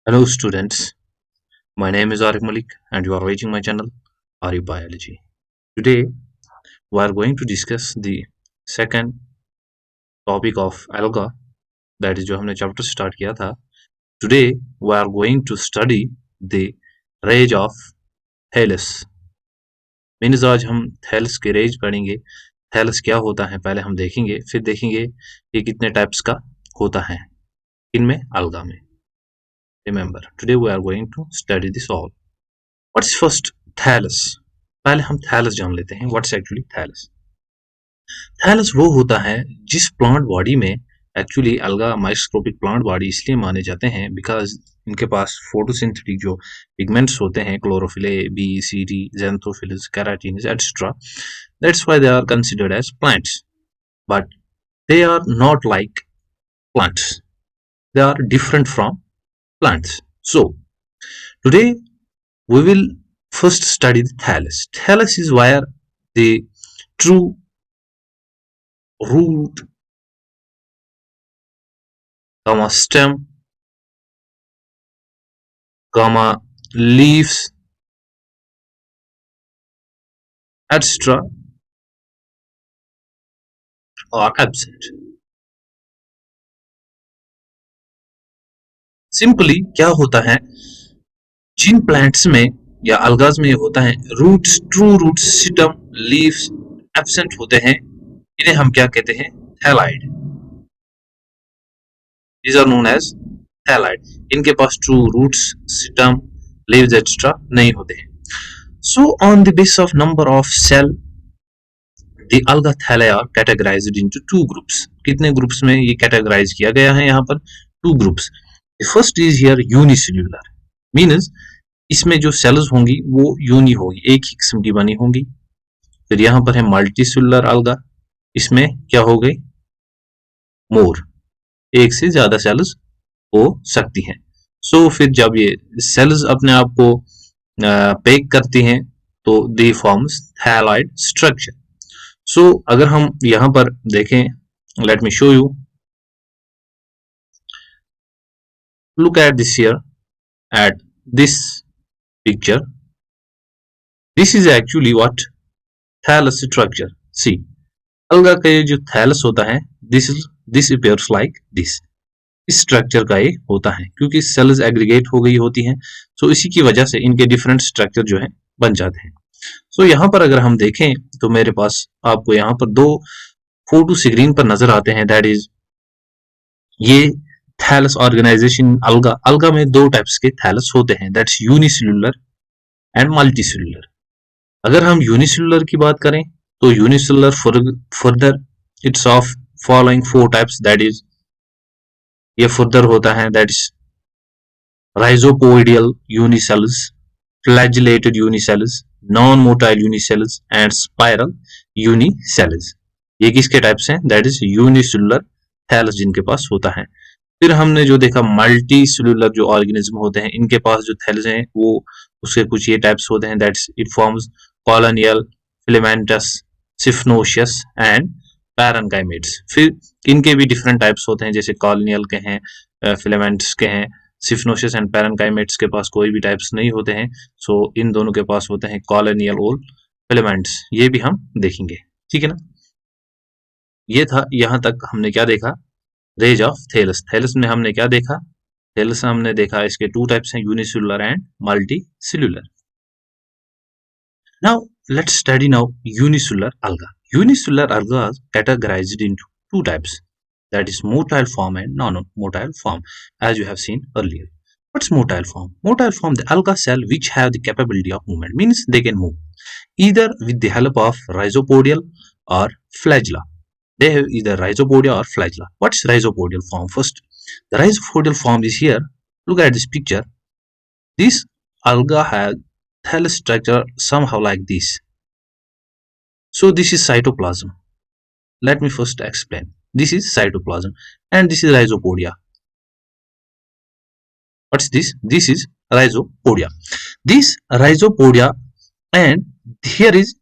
Hello students, my name is Arif Malik and you are watching my channel Arif Biology. Today we are going to discuss the second topic of alga, that is जो हमने chapter start किया था. Today we are going to study the range of thallus. Means आज हम thallus के range पढ़ेंगे. Thallus क्या होता है पहले हम देखेंगे, फिर देखेंगे ये कितने टाइप्स का होता है, इनमें alga में. Remember, today we are going to study this all. What's first thallus? पहले हम थैलस जान लेते हैं. What's actually thallus? थैलस वो होता है जिस प्लांट बॉडी में, एक्चुअली अलगा माइक्रोस्कोपिक प्लांट बॉडी इसलिए माने जाते हैं बिकॉज इनके पास फोटोसिंथेटिक जो पिगमेंट्स होते हैं, chlorophyll A, B, C, D, xanthophylls, keratins etcetera, that's why they are considered as plants, but they are not like plants, they are different from plants. So today we will first study the thallus. Thallus is where the true root, stem, leaves, etc. are absent. Simply क्या होता है, जिन plants में या algas में होता है roots, true roots, stem, leaves absent होते हैं, इन्हें हम क्या कहते हैं? थैलाइड. These are known as thalloid. इनके पास true roots, stem, leaves extra नहीं होते हैं. So on the basis of number of cell, the alga thalli are categorized into two groups. कितने ग्रुप्स में ये कैटेगराइज किया गया है? यहाँ पर two groups. The first is here unicellular, means इसमें जो सेल्स होंगी वो यूनी होगी, एक ही किस्म की बनी होंगी. फिर यहाँ पर है मल्टीसेलुलर अलगा, इसमें क्या हो गई? मोर, एक से ज्यादा सेल्स हो सकती हैं. सो फिर जब ये सेल्स अपने आप को पैक करती हैं तो दे फॉर्म्स थैलाइड स्ट्रक्चर. सो अगर हम यहाँ पर देखें, let me show you, look at this here, at this picture. This is actually what thallus structure. See, अलगा का ये जो थैलस होता है, this appears like this. इस स्ट्रक्चर का ये होता है क्योंकि सेल्स एग्रीगेट हो गई होती हैं. सो इसी की वजह से इनके डिफरेंट स्ट्रक्चर जो है बन जाते हैं. सो यहाँ पर अगर हम देखें तो मेरे पास आपको यहाँ पर दो फोटो स्क्रीन पर नजर आते हैं. दैट इज ये थैलस ऑर्गेनाइजेशन अलगा. अलगा में दो टाइप्स के थैलस होते हैं, दैट्स यूनिसेलुलर एंड मल्टीसेलुलर. अगर हम यूनिसेलुलर की बात करें तो unicellular further it's of following four types. That is ये फर्दर होता है, that is rhizopodial unicells, flagellated unicells, non motile unicells and spiral unicells. ये किसके टाइप्स हैं? दैट इज यूनिसेलुलर थैलस जिनके पास होता है. फिर हमने जो देखा मल्टी सेलुलर जो ऑर्गेनिज्म होते हैं, इनके पास जो थैलस हैं वो उसके कुछ ये टाइप्स होते हैं, that's it forms colonial, filamentous, siphonaceous and parenchymatous. फिर इनके भी डिफरेंट टाइप्स होते हैं, जैसे कॉलोनियल के हैं, फिलामेंट्स के हैं, सिफनोशियस एंड पैरेन्काइमेट्स के पास कोई भी टाइप्स नहीं होते हैं. सो इन दोनों के पास होते हैं कॉलोनियल और फिलामेंट्स. ये भी हम देखेंगे, ठीक है ना. ये था, यहां तक हमने क्या देखा? Range of thallus. थैलस में हमने क्या देखा? थैलस हमने देखा इसके टू टाइप्स हैं, unicellular and multi cellular. Now let's study now unicellular alga. Unicellular alga is categorized into two types, that is motile form and non-motile form, as you have seen earlier. What's motile form? Motile form, the alga cell which have the capability of movement, means they can move either with the help of rhizopodial or flagella. They have either rhizopodia or flagella. What's rhizopodial form? First, the rhizopodial form is here. Look at this picture. This alga has thallus structure somehow like this. So this is cytoplasm. Let me first explain. This is cytoplasm and this is rhizopodia. What's this? This is rhizopodia. This rhizopodia, and here is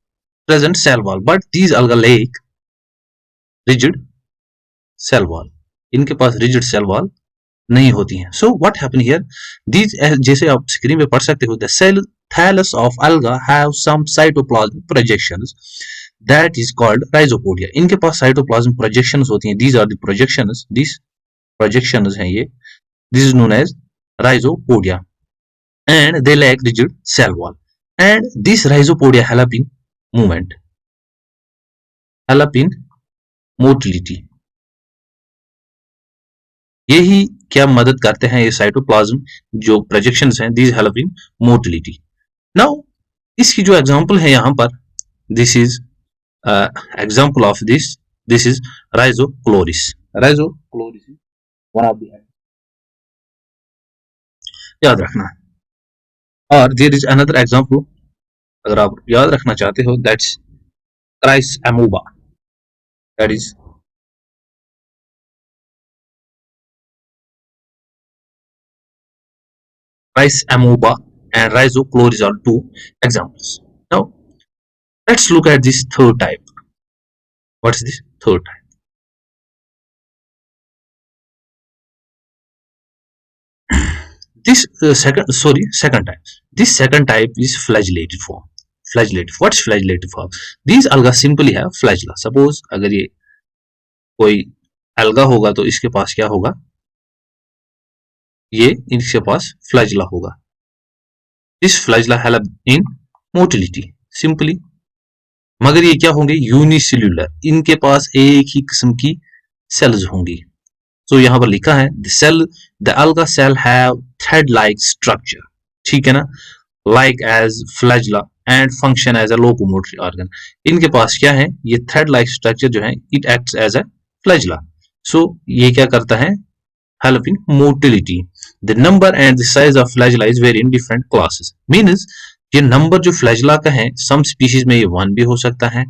present cell wall, but these alga lack rigid cell wall. इनके पास rigid cell wall नहीं होती हैं. So what happen here, these जैसे आप screen पे पढ़ सकते हो, the cell thallus of alga have some cytoplasm projections that is called rhizopodia. इनके पास साइटोप्लाज्म प्रोजेक्शंस होती हैं. These are the projections, this projections हैं ये. This is known as rhizopodia and they lack rigid cell wall. And this rhizopodia help in movement, help in motility. यही क्या मदद करते हैं ये साइटोप्लाज्म जो प्रोजेक्शंस हैं, these help in motility. Now इसकी जो एग्जांपल है यहाँ पर, this is example of this is rhizochloris. Rhizochloris is one of the, याद रखना. और there is another example, अगर आप याद रखना चाहते हो, that's Chrysamoeba, amoeba, that is Chrysamoeba and Rhizochloris are two examples. Now let's look at this third type. What is this third type? This second type. This second type is flagellated form. Flagellated. What's flagellated form? These alga simply have flagella. Suppose अगर ये कोई alga होगा तो इसके पास क्या होगा, ये इनके पास flagella होगा. This flagella help in motility. Simply. मगर ये क्या होंगे, यूनिसेल्यूलर. इनके पास एक ही किस्म की सेल्स होंगी. तो यहां पर लिखा है the alga cell have thread like structure. ठीक है ना, like as flagella and function as a locomotory organ. इनके पास क्या है, ये thread like structure जो है, it acts as a flagella. So ये क्या करता है, help in motility. The number and the size of flagella is vary in different classes. Means ये नंबर जो फ्लैजिला का है, सम स्पीशीज में ये 1 भी हो सकता है,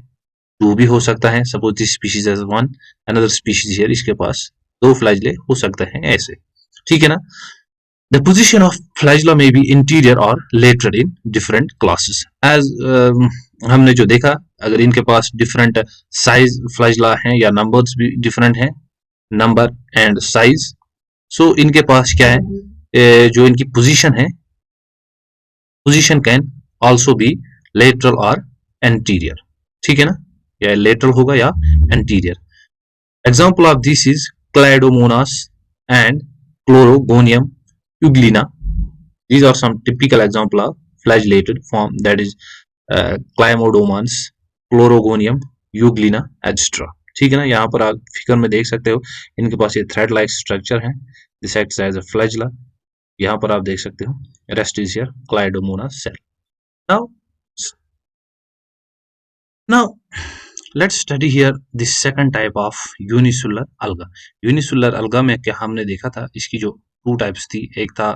2 भी हो सकता है. Suppose this species as 1, another species here, इसके पास 2 फ्लैजिले हो सकते हैं ऐसे. ठीक है ना. द पोजीशन ऑफ फ्लैजिला में बी इंटीरियर और lateral in different classes. As हमने जो देखा, अगर इनके पास डिफरेंट साइज फ्लैजिला हैं या नंबर्स भी डिफरेंट हैं, नंबर एंड साइज, सो इनके पास क्या है, जो इनकी पोजीशन है, position can also be lateral और एंटीरियर. ठीक है ना, या लेटरल होगा या anterior. Example of this is Chlamydomonas and Chlorogonium Euglena. These are some typical example of flagellated form, that is Chlamydomonas, Chlorogonium, Euglena, etc. ठीक है ना. यहाँ पर आप फिगर में देख सकते हो, इनके पास ये थ्रेड लाइक स्ट्रक्चर है. This acts as a flagella. यहाँ पर आप देख सकते हो, rest is here Chlamydomonas cell. Now let's study here the second type of unicellular alga. Unicellular alga में क्या हमने देखा था, इसकी जो 2 टाइप्स थी, एक था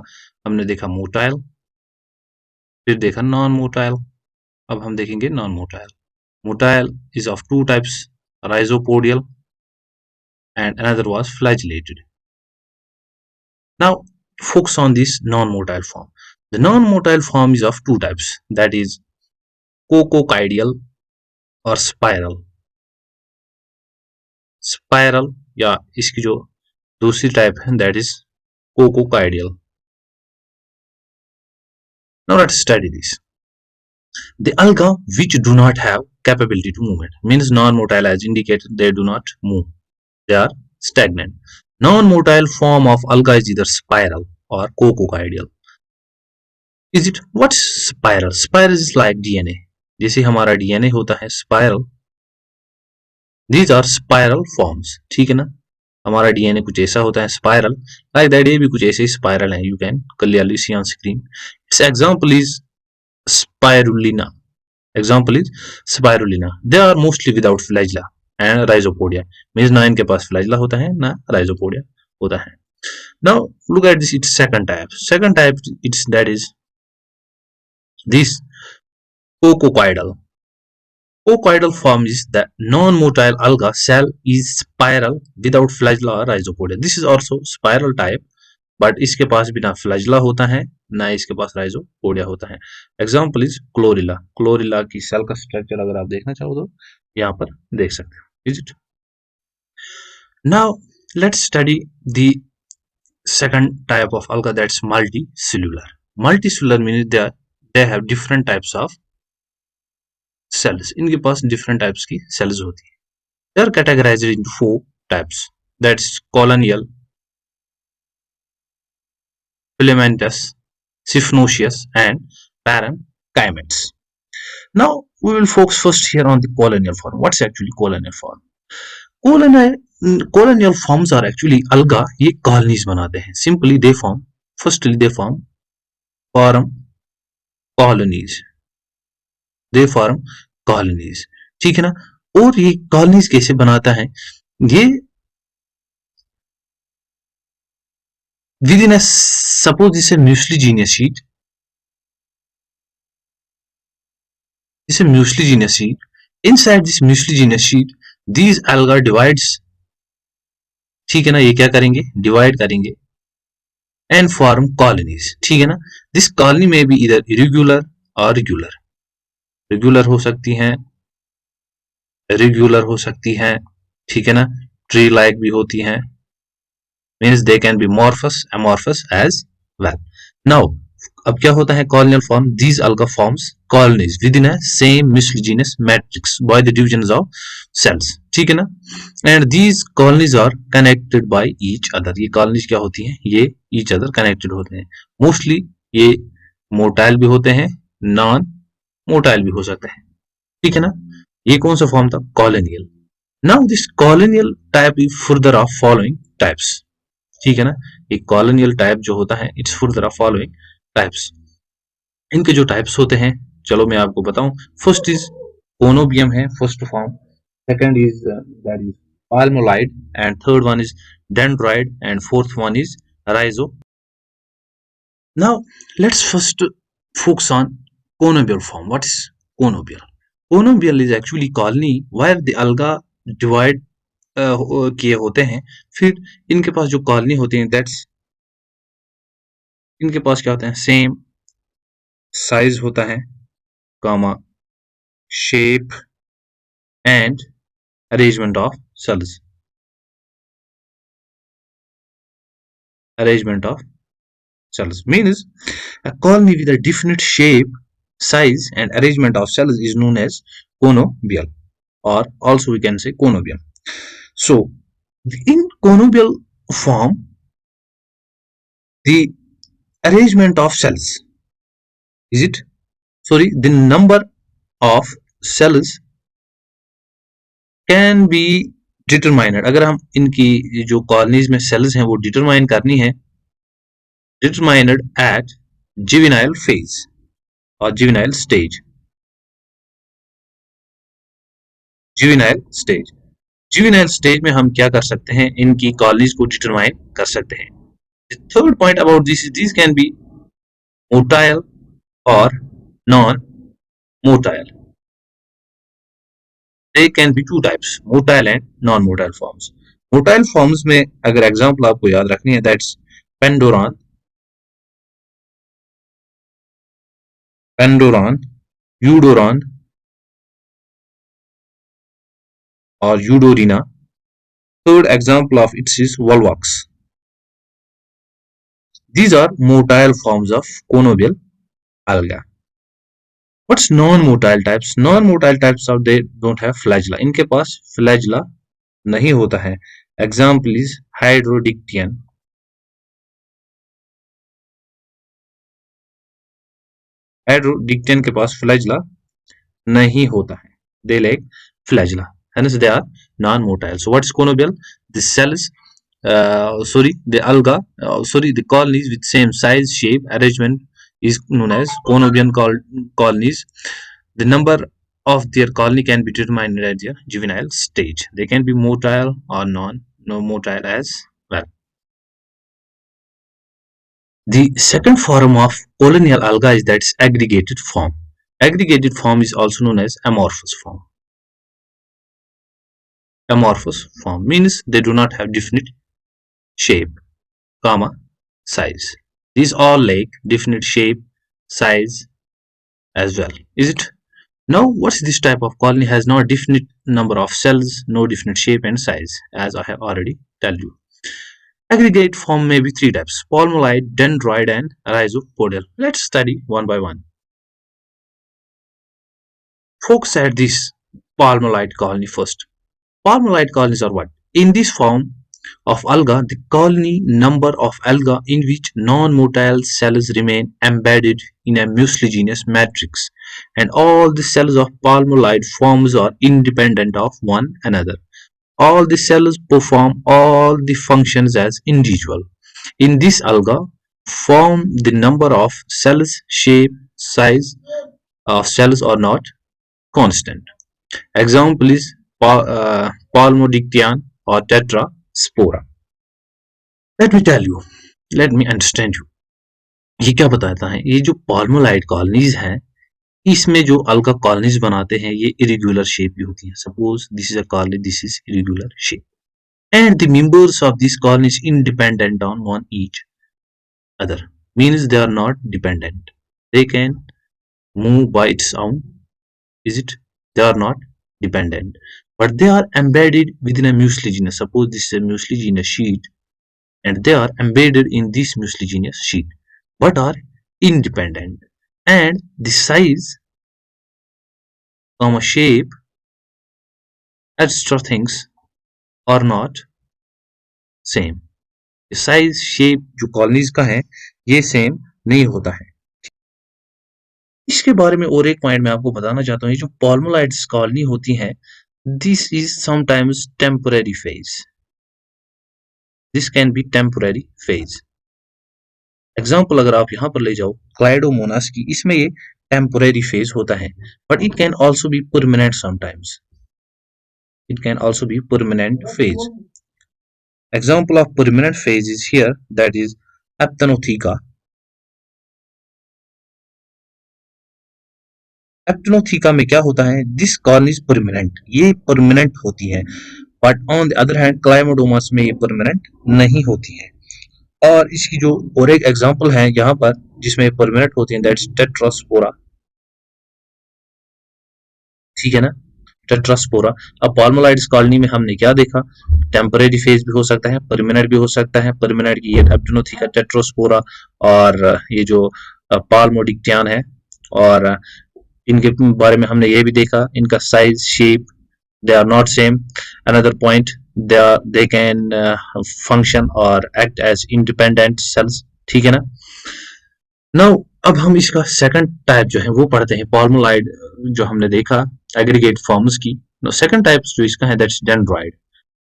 हमने देखा मोटाइल, फिर देखा नॉन मोटाइल. अब हम देखेंगे non motile. Motile is of 2 types, rhizopodial and another was flagellated. Now focus on this non-motile form. The non-motile form is of 2 types, that is cocochidial और स्पाइरल. स्पाइरल या इसकी जो दूसरी टाइप है, that is coccoidal. Now let's study this. The alga which do not have capability to movement, means non-motile, as indicated, they do not move, they are stagnant. Non-motile form of alga is either spiral or cocochidial. Is it, what's spiral? Spiral is like DNA. जैसे हमारा DNA होता है spiral, these are spiral forms. ठीक है ना, हमारा DNA कुछ ऐसा होता है स्पाइरल, लाइक दैट ये भी कुछ ऐसे ही स्पाइरल है. You can clearly see on screen. Its example is Spirulina. Example is Spirulina. They are mostly without flagella and rhizopodia. Means ना इनके पास फ्लैजिला होता है ना राइजोपोडिया होता है. Now look at this, it's second type. Second type it's that is this cocochidial. Cocochidial form is the non-motile alga cell is spiral without flagella or rhizopodia. This is also spiral type, but इसके पास भी ना flagella होता है ना इसके पास rhizopodia होता है. Example is chlorella. Chlorella की सेल का स्ट्रक्चर अगर आप देखना चाहो तो यहाँ पर देख सकते हो. Is it? Now let's study the second type of alga, that's multicellular. Multicellular means they have different types of cells. इनके पास different types की cells होती है. They are categorized into 4 types, that's colonial, filamentous, syphnoecious, and parenchymatous. Now we will focus first here on the colonial form. What's actually colonial form? Colonial forms are actually alga, ये colonies बनाते हैं. Simply they form colonies. They form colonies. ठीक है ना. और ये colonies कैसे बनाता है? ये within a, suppose this is a mucilaginous sheet. This is a mucilaginous sheet. Inside this mucilaginous sheet, these alga divides. ठीक है ना. ये क्या करेंगे? Divide करेंगे and form colonies. ठीक है ना. This colony may be either irregular or regular. Regular हो सकती हैं, irregular हो सकती हैं. ठीक है ना. Tree like भी होती हैं. Means they can be amorphous as well. Now अब क्या होता है colonial form? These alga forms colonies within a same mucilaginous matrix by the divisions of cells. ठीक है ना. And these colonies are connected by each other. ये colonies क्या होती हैं? ये each other connected होते हैं. Mostly ये motile भी होते हैं, non motile भी हो सकते हैं. ठीक है ना. ये कौन सा फॉर्म था? colonial. Now this colonial type is further of following types. ठीक है ना. एक colonial type जो होता है, it's further of following types. इनके जो types होते हैं, चलो मैं आपको बताऊं. First is conobium है, first form. Second is that is palmolide, and third one is dendroid, and fourth one is rhizo. Now let's first focus on conobial form. What is conobial? Conobial is actually colony where the alga divide किए होते हैं. फिर इनके पास जो colony होती है, that's इनके पास क्या होता है? सेम साइज होता है, comma shape and arrangement of cells. Arrangement of cells means a colony with a definite shape, size, and arrangement of cells is known as conobial, or also we can say conobium. So in conobial form, the arrangement of cells, the number of cells can be determined. अगर हम इनकी जो colonies में sales हैं वो determine करनी है, determined at juvenile phase or juvenile stage. Juvenile stage में हम क्या कर सकते हैं? इनकी कॉलोनीज को डिटरमाइन कर सकते हैं. The third point about this is these can be motile or non-motile. They can be two types, motile and non-motile forms. Motile forms में अगर एग्जाम्पल आपको याद रखनी है, that's Pandoran, Eudoron or Eudorina. Third example of it is Volvox. These are motile forms of conobial alga. What's non-motile types? Non-motile types are they don't have flagella. इनके पास flagella नहीं होता है. Example is Hydrodictyon. Hydrodictyon के पास flagella नहीं होता है. They lack flagella. Hence they are non-motile. So what's conobial? The cells, the alga, the colonies with same size, shape, arrangement is known as conobial colonies. The number of their colony can be determined at their juvenile stage. They can be motile or non-motile as well. The second form of colonial alga is that aggregated form. Aggregated form is also known as amorphous form. Amorphous form means they do not have definite shape, size. These all lack definite shape, size as well. Is it? Now what's this type of colony? Has no definite number of cells, no definite shape and size, as I have already told you. Aggregate form may be three types: palmolite, dendroid, and rhizopodal. Let's study one by one. Focus at this palmolite colony first. Palmolite colonies are what? In this form of alga, the colony number of alga in which non-motile cells remain embedded in a mucilaginous matrix, and all the cells of palmolite forms are independent of one another. All the cells perform all the functions as individual. In this alga form, the number of cells, shape, size of cells are not constant. Example is Palmodictyon or Tetraspora. Let me tell you, let me understand you. ये क्या बताता है? ये जो palmolite colonies हैं, इसमें जो alga colonies बनाते हैं, ये irregular shape की होती हैं. Suppose this is a colony, this is irregular shape, and the members of this colony is independent on one each other. Means they are not dependent. They can move by its own. Is it? They are not dependent, but they are embedded within a mucilaginous. Suppose this is a mucilaginous sheet, and they are embedded in this mucilaginous sheet, but are independent, and the size, shape, etc. things are not same. Size shape जो colonies का है ये same नहीं होता है. इसके बारे में और एक पॉइंट मैं आपको बताना चाहता हूँ. ये जो palmolites कॉलोनी होती है, this is sometimes temporary phase. This can be temporary phase. Example अगर आप यहाँ पर ले जाओ क्लाइडोमोनास की, इसमें ये टेम्पररी फेज होता है, but it can also be permanent sometimes. It can also be permanent phase. Example of permanent phase is here, that is Aptenotheca. Aptenotheca में क्या होता है? This colony is permanent. ये permanent होती है, but on the other hand Chlamydomonas में ये permanent नहीं होती है. और इसकी जो और एक एग्जाम्पल है यहाँ पर जिसमें परमानेंट होती है, दैट्स टेट्रास्पोरा. ठीक है ना, टेट्रास्पोरा. अब palmolites कॉलोनी में हमने क्या देखा? टेम्परेरी फेज भी हो सकता है, परमानेंट भी हो सकता है. परमानेंट की ये एप्टेनोथिका, टेट्रोस्पोरा, और ये जो पाल्मोडिक्टियन है, और इनके बारे में हमने ये भी देखा, इनका size, shape, they are not same. Another point, they can function और एक्ट एज इंडिपेंडेंट सेल्स. ठीक है ना. नाउ अब हम इसका सेकंड टाइप जो है वो पढ़ते हैं. palmolite जो हमने देखा एग्रीगेट फॉर्म्स की. सेकंड टाइप जो इसका है दैट्स डेंड्राइड.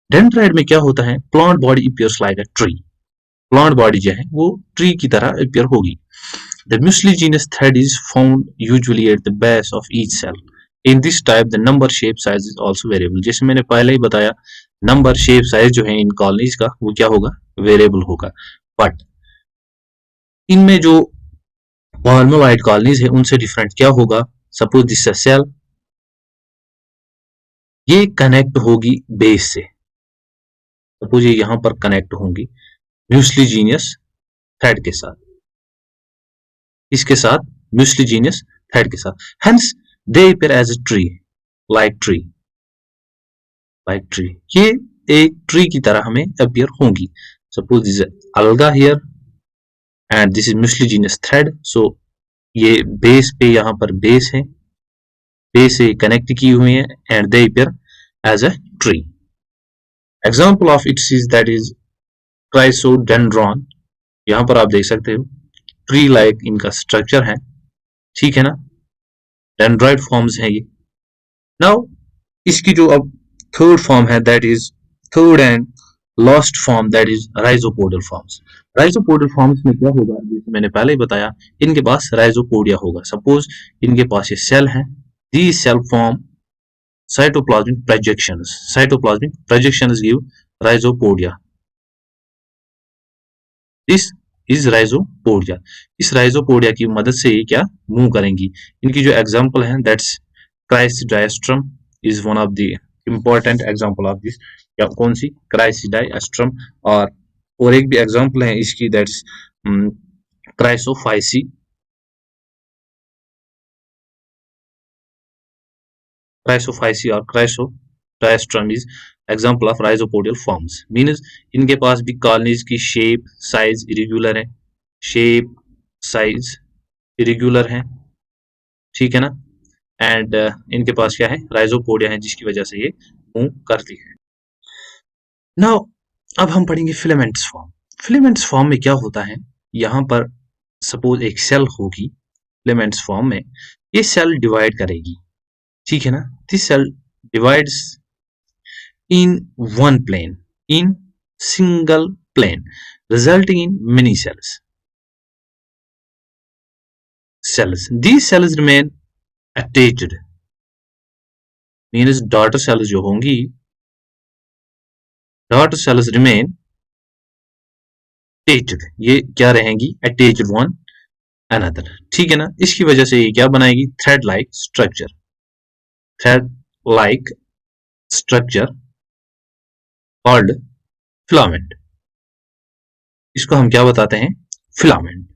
डेंड्राइड में क्या होता है? Plant body appears like a tree. Plant body जो है वो ट्री की तरह अपीयर होगी. The mucilaginous thread is found usually at the base of each cell. In this type the number, shape, size is also variable. जैसे मैंने पहले ही बताया, नंबर, शेप, साइज जो है इन कॉलोनीज का वो क्या होगा? वेरिएबल होगा. बट इनमें जो palmolite कॉलोनीज है उनसे डिफरेंट क्या होगा? सपोज दिस सेल, ये कनेक्ट होगी बेस से. सपोज ये यहां पर कनेक्ट होंगी म्यूसिलेजिनस थ्रेड के साथ, इसके साथ म्यूसिलेजिनस थ्रेड के साथ. Hence they appear as a tree, like tree, like tree. ये एक ट्री की तरह हमें अपीयर होंगी. Suppose this alga here and this is mucilaginous thread. So ये बेस पे, यहाँ पर बेस है, बेस से कनेक्ट की हुई है, and they appear as a tree. Example of its is that is Chrysodendron. यहाँ पर आप देख सकते हो ट्री लाइक इनका स्ट्रक्चर है. ठीक है ना. डेंड्राइड फॉर्म्स है ये. नाउ इसकी जो अब थर्ड फॉर्म है, that is third and last form, that is rhizopodal forms. Rhizopodal forms में क्या होगा? जैसे मैंने पहले ही बताया, इनके पास राइजोपोडिया होगा. सपोज इनके पास ये सेल है, the cell form cytoplasmic projections. Cytoplasmic projections give rhizopodia. This is rhizopodia. इस rhizopodia की मदद से ये क्या मूव करेंगी? इनकी जो एग्जाम्पल है that's Chrysidiastrum is one of the important example of this. या कौन सी? क्राइसिडाइस्ट्रम. और एक भी एग्जाम्पल है इसकी, दैट्स क्राइसोफाइसी. क्राइसोफाइसी और Chrysidiastrum is example of rhizopodial forms means इनके पास भी कॉलोनीज की शेप साइज इरेगुलर है, शेप साइज इरेगुलर है, ठीक है ना। एंड इनके पास क्या है, राइजोपोडिया है जिसकी वजह से ये मूव करती है। नाउ अब हम पढ़ेंगे फिलामेंट्स फॉर्म। फिलामेंट्स फॉर्म में क्या होता है, यहाँ पर सपोज एक सेल होगी फिलामेंट्स फॉर्म में, ये सेल डिवाइड करेगी, ठीक है ना। This cell divides in one plane, in single plane, resulting in many cells. These cells remain attached. Means daughter cells जो होंगी, daughter cells remain attached. ये क्या रहेंगी, attached one another. ठीक है ना। इसकी वजह से ये क्या बनाएगी, thread like structure. Thread like structure called filament. इसको हम क्या बताते हैं, फिलामेंट।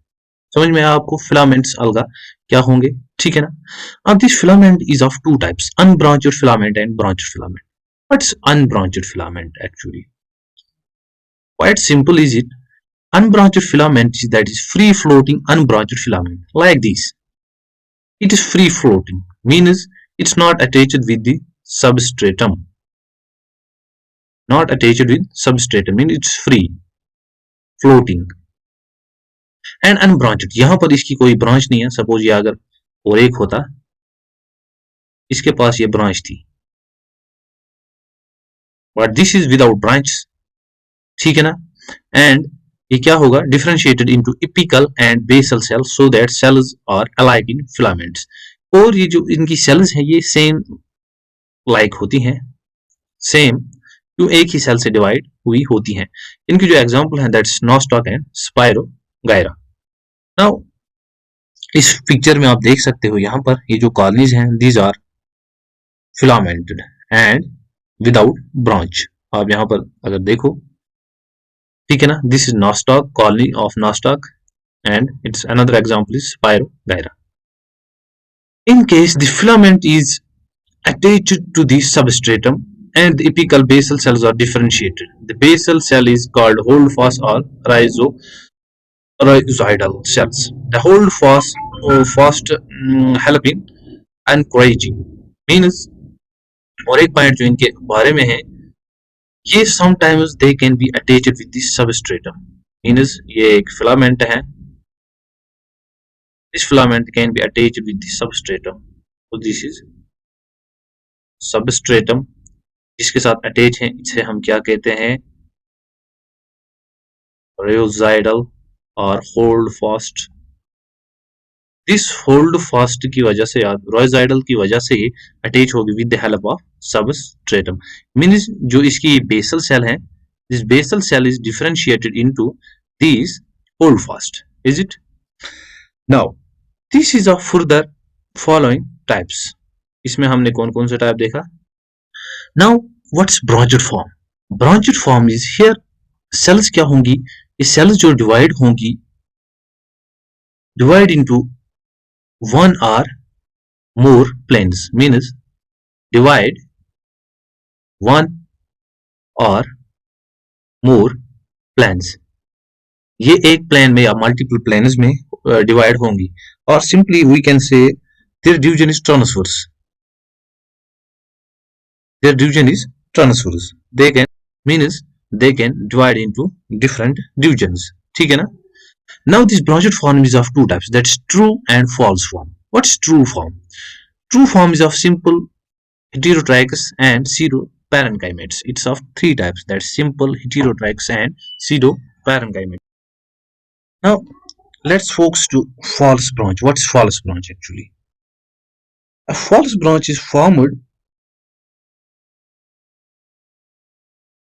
समझ में आया आपको, फिलामेंट्स अलगा क्या होंगे, ठीक है ना। अब this filament is of two types, unbranched filament and branched filament. What's unbranched filament actually, quite simple is it, unbranched filament is that is free floating unbranched filament like this. It is free floating means it's not attached with the substratum, not attached with substratum means it's free floating. And अनब्रांचड, यहां पर इसकी कोई branch नहीं है। Suppose ये अगर और एक होता, इसके पास ये ब्रांच थी, but this is without branch, ठीक है ना। एंड ये क्या होगा, differentiated into apical and basal cell so that cells are alike in filaments. और ये जो इनकी सेल्स हैं ये सेम लाइक होती हैं, सेम क्यों, एक ही सेल से डिवाइड हुई होती हैं। इनकी जो एग्जांपल है that's Nostoc and spirogyra. Now इस पिक्चर में आप देख सकते हो, यहाँ पर ये जो कॉलोनीज हैं these are filamented and without branch. आप यहाँ पर अगर देखो, ठीक है ना, this is Nostoc, colony of Nostoc and its another example is Spirogyra. In case the filament is attached to the substratum and the apical basal cells are differentiated. The basal cell is called holdfast or rhizoidal cells. The holdfast help in anchoring means, और एक point जो इनके बारे में है, ये sometimes they can be attached with the substratum means ये एक फिलामेंट है, this filament can be attached with the substratum, so this is substratum जिसके साथ अटैच है, इसे हम क्या कहते हैं, रियोजाइडल और hold fast. This hold fast की वजह से, रोजाइडल की वजह से अटैच होगी with the help of substratum means जो इसकी बेसल सेल है, this basal cell is differentiated into this hold fast, is it. Now this is a further following types. इसमें हमने कौन कौन से टाइप देखा। Now what's branched form, branched form is here cells क्या होंगी, ये सेल्स जो डिवाइड होंगी, divide into one or more planes means divide one और मोर प्लेन्स, ये एक प्लेन में या मल्टीपल प्लेन्स में डिवाइड होंगी, और simply we can say their division is transverse, their division is transverse, they can means they can divide into different divisions, ठीक है ना। Now this branched form is of two types, that's true and false form. What's true form? True form is of simple heterotrochs and pseudoparenchymates. It's of three types, that's simple, heterotrochs and pseudoparenchymates. Now let's focus to false branch. What's false branch actually? A false branch is formed.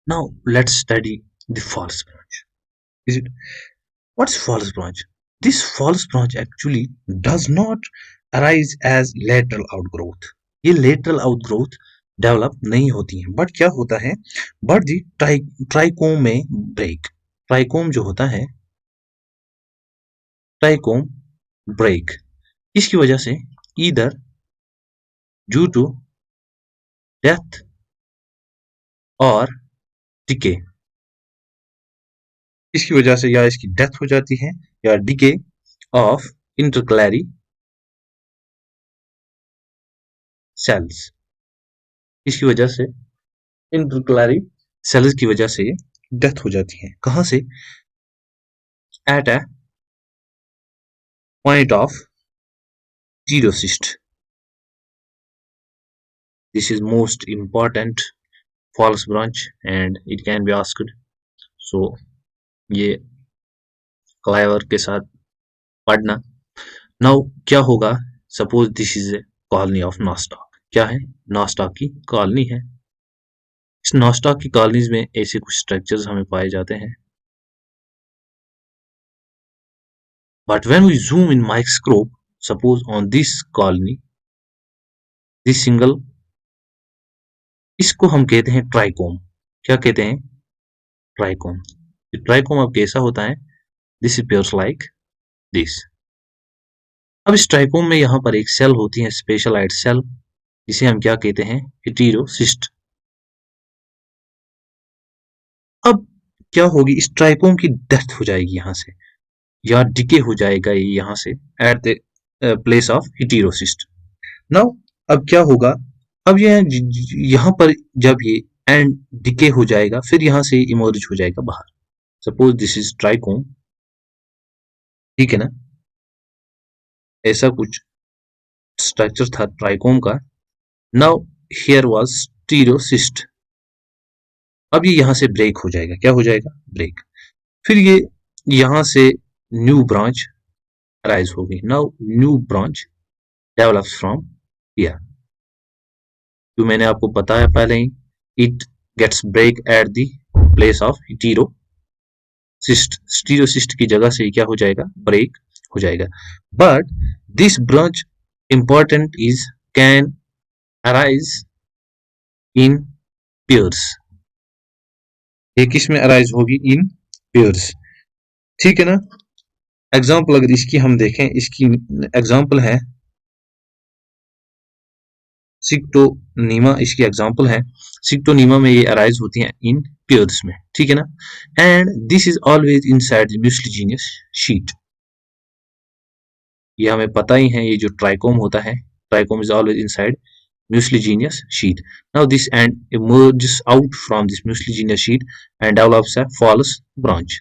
Now let's study the false branch. Is it? What's false branch? This false branch actually does not arise as lateral outgrowth. ये lateral outgrowth develop नहीं होती है, but क्या होता है, but the trichome में break, trichome जो होता है, ट्राइकोम ब्रेक, इसकी वजह से either due to death और डिके, इसकी वजह से या इसकी डेथ हो जाती है या डिके ऑफ इंटरकैलरी सेल्स, इसकी वजह से इंटरकैलरी सेल्स की वजह से ये डेथ हो जाती है। कहां से? At a point of zerocyst. This is most important false branch and it can be asked, so ये क्लाइवर के साथ पढ़ना। नाउ क्या होगा? Suppose this is a colony of Nostoc. क्या है? नास्टाक की कॉलोनी है। इस नास्टाक की कॉलोनीज में ऐसे कुछ स्ट्रक्चर्स हमें पाए जाते हैं, but when we zoom in microscope suppose on this colony, this single, इसको हम कहते हैं ट्राइकोम। क्या कहते हैं? ट्राइकोम। ट्राइकोम अब कैसा होता है? This appears like this। अब इस ट्राइकोम में यहाँ पर एक सेल होती है, स्पेशलाइज्ड सेल, जिसे हम क्या कहते हैं? हेटेरोसिस्ट। अब क्या होगी? इस ट्राइकोम की डेथ हो जाएगी यहाँ से, या डिके हो जाएगा ये यहाँ से eight the place of heterocyst. Now अब क्या होगा? अब ये यहाँ पर जब ये एंड डिके हो जाएगा, फिर यहाँ से इमर्ज हो जाएगा बाहर। सपोज दिस इज ट्राइकोम, ठीक है ना? ऐसा कुछ स्ट्रक्चर था ट्राइकोम का। Now here was stereocyst. अब ये यहां से ब्रेक हो जाएगा। क्या हो जाएगा? ब्रेक। फिर ये यहां से न्यू ब्रांच राइज होगी। Now new branch develops from here. जो मैंने आपको बताया पहले ही, it gets break at the place of heterocyst. Stereocyst की जगह से क्या हो जाएगा? ब्रेक हो जाएगा। But this branch important is can arise in pairs. ये किस में अराइज होगी? इन पेयर्स, ठीक है ना? एग्जाम्पल अगर इसकी हम देखें, इसकी एग्जाम्पल है सिक्टोनीमा, इसकी एग्जाम्पल है सिक्टोनीमा में ये अराइज होती हैं इन पेयर्स में, ठीक है ना? And this is always inside the mucilaginous sheet. ये हमें पता ही है, ये जो ट्राइकोम होता है, trichome is always inside mucilaginous sheet. Now this end emerges out from this mucilaginous sheet and develops a false branch.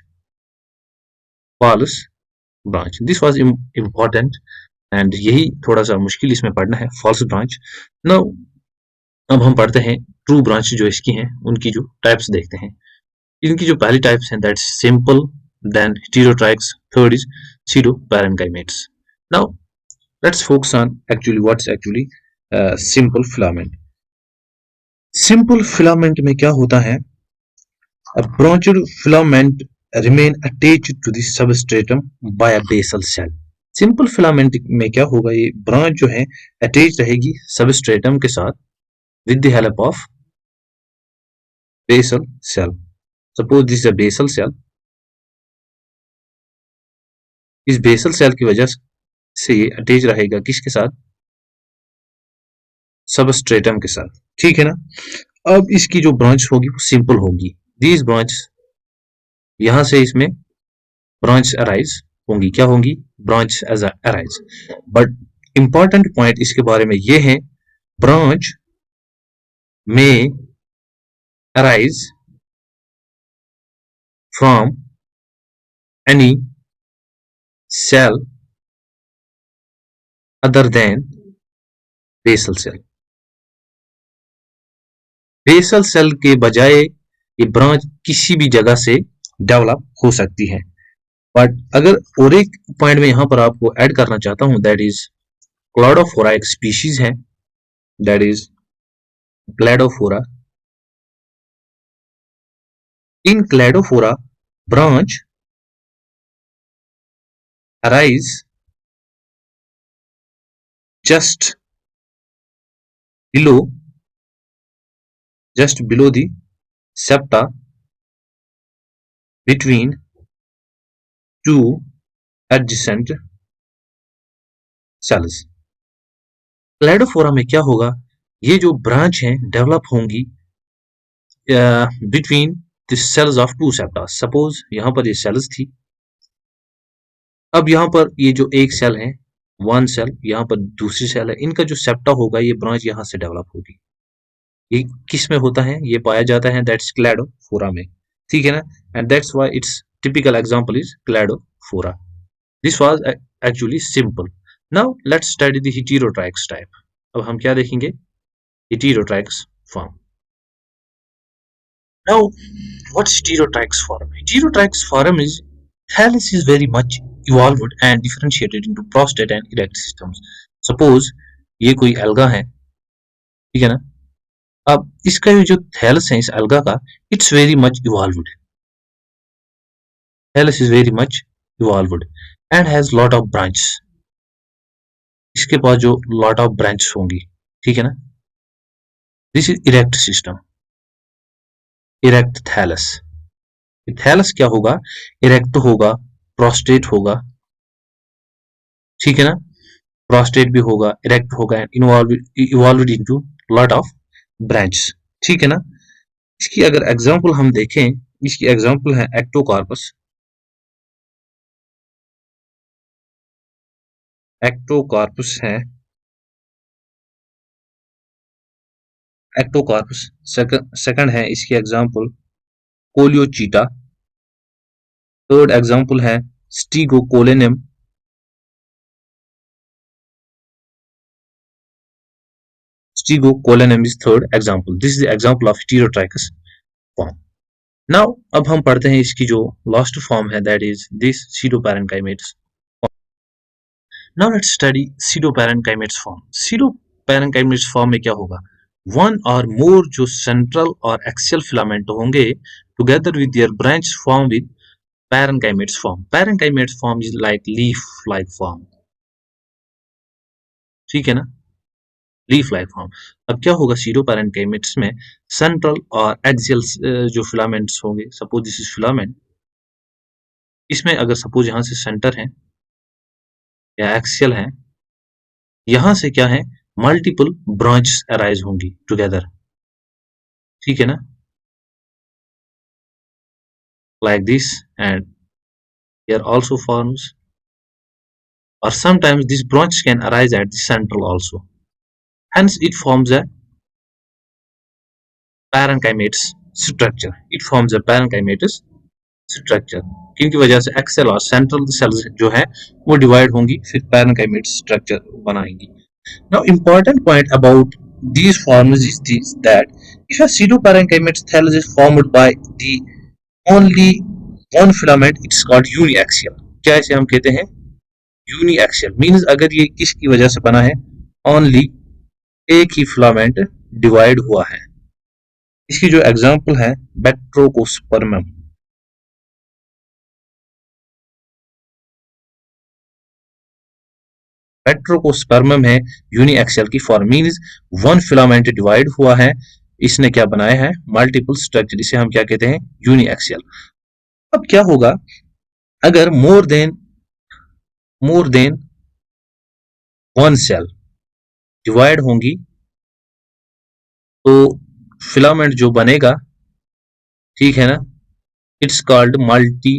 False branch. This was important and यही थोड़ा सा मुश्किल इसमें पढ़ना है, false branch. Now अब हम पढ़ते हैं ट्रू ब्रांच जो इसकी हैं, उनकी जो टाइप्स देखते हैं। इनकी जो पहली टाइप्स हैं, that's simple, then heterotrochs, third is pseudoparenchymates. Now let's focus on actually what's actually simple filament. Simple filament में क्या होता है? Branched filament remain attached to the substratum by a basal cell. Simple filament में क्या होगा? ये branch जो है अटैच रहेगी सबस्ट्रेटम के साथ with the help of basal cell. Suppose this is a basal cell. इस बेसल सेल की वजह से ये अटैच रहेगा किसके साथ? सबस्ट्रेटम के साथ, ठीक है ना? अब इसकी जो ब्रांच होगी वो सिंपल होगी। दीज ब्रांच, यहां से इसमें ब्रांच अराइज होंगी। क्या होंगी? Branch as arise. But important point इसके बारे में ये है, ब्रांच में arise from any cell other than basal cell. Basal cell के बजाय ये ब्रांच किसी भी जगह से डेवलप हो सकती है। बट अगर और एक पॉइंट में यहां पर आपको ऐड करना चाहता हूं, दैट इज क्लाडोफोरा एक स्पीशीज है, that is Cladophora. In Cladophora branch arise just below the septa between two adjacent cells। Cladophora में क्या होगा? ये जो ब्रांच हैं डेवलप होंगी between the cells of two septa. Suppose यहाँ पर ये cells थी, अब यहाँ पर ये जो एक सेल है, वन सेल, यहाँ पर दूसरी सेल है, इनका जो सेप्टा होगा ये ब्रांच यहाँ से डेवलप होगी। ये किस में होता है? ये पाया जाता है दैट्स क्लैडोफोरा में, ठीक है ना, and that's why its typical example is Cladophora. This was actually simple. Now let's study the heterotrichous type. अब हम क्या देखेंगे? Heterotrichous form. Now what's heterotracheous form? Heterotracheous form is thallus is very much evolved and differentiated into prostate and erect systems. Suppose ये कोई alga है, ठीक है ना, अब इसका जो थैलस है इस alga का, it's very much evolved. Thallus is very much evolved and has lot of branches. इसके पास जो lot of branches होंगी, ठीक है ना। This is erect system, erect thallus. Thallus क्या होगा? इरेक्ट होगा, प्रोस्टेट होगा, ठीक है ना, प्रोस्टेट भी होगा, इरेक्ट होगा, evolve into lot of branch, ठीक है ना। इसकी अगर एग्जांपल हम देखें, इसकी एग्जांपल है एक्टोकार्पस। एक्टोकार्पस है, एक्टोकार्पस। सेकंड है इसकी एग्जांपल कोलियोचीटा। थर्ड एग्जांपल है स्टीगोकोलेनियम। Stegocolenem is third example. This is the example of heterotracheous form. Now अब हम पढ़ते हैं इसकी जो last form है, that is this pseudoparenchymates form. Now let's study pseudoparenchymates form. Pseudoparenchymates form में क्या होगा? One or more जो central और axial filament होंगे together with their branch form with parenchymates form. Parenchymates form is like leaf-like form. ठीक है ना, leaf like form. अब क्या होगा? सीडोपैरेन्काइमेट्स में सेंट्रल और एक्सियल जो फिलामेंट्स होंगे, सपोज दिस इज फिलामेंट, इसमें अगर सपोज यहां से सेंटर है या एक्सियल है, यहां से क्या है? मल्टीपल ब्रांचेस अराइज होंगी टुगेदर, ठीक है ना, like this, and here also forms, और sometimes this branch can arise at the central also, hence it forms a parenchymates structure. It forms a parenchymatous structure, किनकी वजह से एक्सेल और central sales जो है वो डिवाइड होंगी, फिर पैरेंकाइमेट्स स्ट्रक्चर बनाएंगी। Now important point about these forms is this, that if a pseudoparenchymatous thallus is formed by the only one filament, it's called uniaxial. क्या इसे हम कहते हैं? यूनिएक्सियल मीन्स अगर ये किसकी वजह से बना है? ओनली एक ही फिलामेंट डिवाइड हुआ है। इसकी जो एग्जांपल है बैक्ट्रोकोस्पर्मम। बैक्ट्रोकोस्पर्मम है यूनिएक्सियल की form, means one filament divide हुआ है, इसने क्या बनाया है? मल्टीपल स्ट्रक्चर, इसे हम क्या कहते हैं? यूनिएक्सियल। अब क्या होगा अगर more than one cell divide होंगी, तो फिलामेंट जो बनेगा, ठीक है ना, इट्स कॉल्ड मल्टी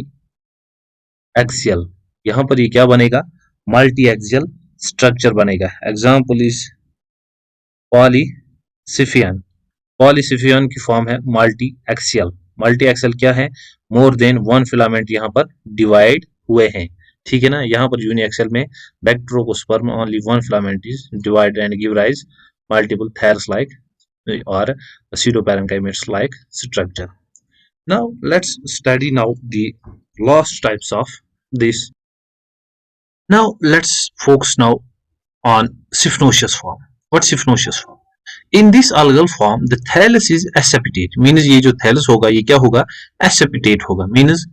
एक्सियल। यहां पर ये क्या बनेगा? मल्टी एक्सियल स्ट्रक्चर बनेगा। Example is Polysiphonia. पॉलीसिफियन की फॉर्म है मल्टी एक्सियल। मल्टी एक्सियल क्या है? मोर देन वन फिलामेंट यहां पर डिवाइड हुए हैं, ठीक है ना। यहाँ पर यूनिएक्सियल में Batrachospermum only one filament is divide and give rise multiple thallus like or pseudoparenchymates like structure. Now let's study now the last types of this. Now let's focus now on syphnoecious form. What's syphnoecious form? In this algal form the thallus is accepitate, means ये जो thallus होगा ये क्या होगा? Accepitate होगा, means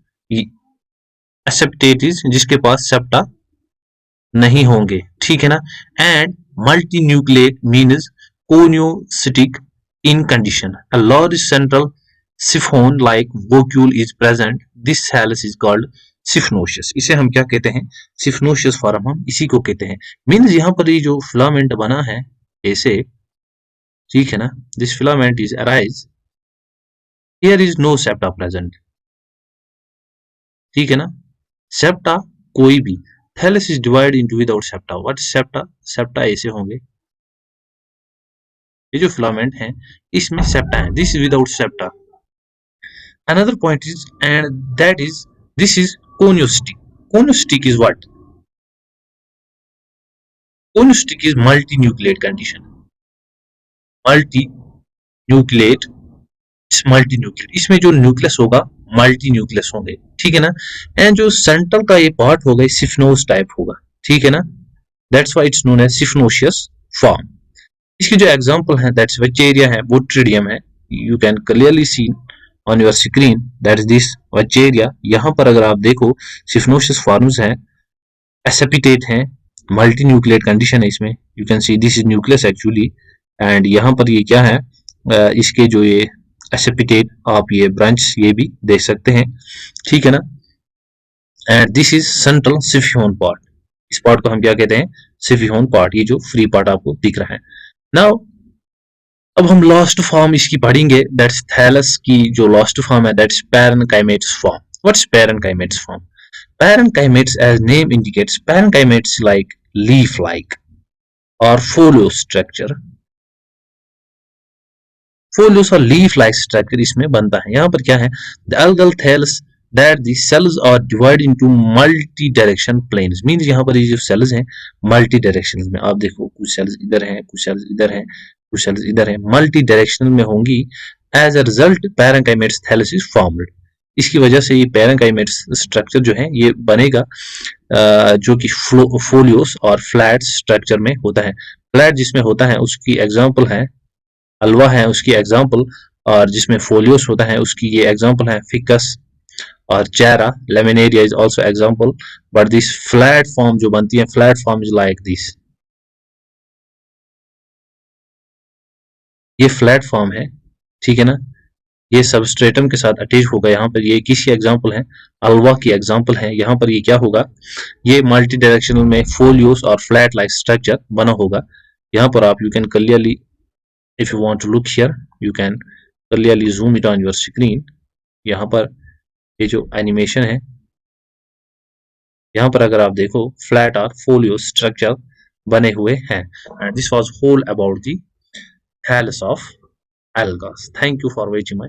accepitate is जिसके पास septa नहीं होंगे, ठीक है ना, and multinucleate means coniocytic in condition. A large central siphon-like vacuole is present. This thallus is called syphnoecious. इसे हम क्या कहते हैं? syphnoecious form हम इसी को कहते हैं। मीन्स यहाँ पर ये जो फिलामेंट बना है ऐसे, ठीक है ना, this filament is arise here is no septa present, ठीक है ना। सेप्टा कोई भी, thallus is divide into without septa. What septa, septa ऐसे होंगे, ये जो फिलामेंट है इसमें सेप्टा है, this is without septa. Another point is and that is this is coenocytic. Coenocytic is what, coenocytic is multi nucleate condition, multi nucleate, multi nucleate, इसमें जो nucleus होगा मल्टी न्यूक्लियस होंगे, ठीक है ना। एंड जो सेंट्रल का ये पार्ट होगा सिफनोस टाइप होगा, ठीक है ना। That's why it's known as siphonaceous form. इसकी जो एग्जांपल है दैट्स वैचेरिया है, बोट्रिडियम है, you can clearly see on your screen that is this Vaucheria. यहाँ पर अगर आप देखो सिफनोशियस फॉर्म्स है, एसेपिटेट है, मल्टी न्यूक्लिएट कंडीशन है इसमें, you can see this is nucleus actually. And यहाँ पर ये क्या है, इसके जो ये एसेपिटेट आप ये ब्रांच ये भी देख सकते हैं, ठीक है ना। And this is central siphon part, इस पार्ट को हम क्या कहते हैं, सिफियोन पार्ट, ये जो फ्री पार्ट आपको दिख रहा है। नाउ अब हम लास्ट फॉर्म इसकी पढ़ेंगे, दैट्स थैलस की जो लास्ट फॉर्म है that's parenchymatous form. What's parenchymatous form, parenchymatous as name indicates, parenchymates like leaf like or folio structure, फोलियोस और लीफ लाइक स्ट्रक्चर इसमें बनता है। यहाँ पर क्या है, the algal cells that the cells are divided into multi direction planes, means यहाँ पर ये जो सेल्स हैं मल्टी डायरेक्शन में, आप देखो कुछ सेल्स इधर हैं, कुछ सेल्स इधर हैं, कुछ सेल्स इधर हैं, मल्टी डायरेक्शन में होंगी। As a result parenchymatous thallus is formed, इसकी वजह से ये पैरेंकाइमेट्स स्ट्रक्चर जो है ये बनेगा, जो कि फोलियोस और फ्लैट स्ट्रक्चर में होता है। फ्लैट जिसमें होता है उसकी एग्जांपल है हलवा है उसकी एग्जांपल, और जिसमें फोलियोस होता है उसकी ये एग्जांपल है फिकस और Chara, Laminaria is also example. But this flat form जो बनती है, flat form is like this, ये फ्लैट फॉर्म है, ठीक है ना। ये सबस्ट्रेटम के साथ अटैच होगा, यहाँ पर ये किसकी एग्जांपल है, अल्वा की एग्जांपल है। यहाँ पर ये क्या होगा, ये मल्टी डायरेक्शनल में फोलियोस और फ्लैट लाइक स्ट्रक्चर बना होगा। यहाँ पर आप you can clearly, if you want to look here you can clearly zoom it on your screen। यहाँ पर ये जो एनिमेशन है, यहाँ पर अगर आप देखो फ्लैट और फोलियो स्ट्रक्चर बने हुए हैं। And this was whole about the thallus of algas। Thank you for watching my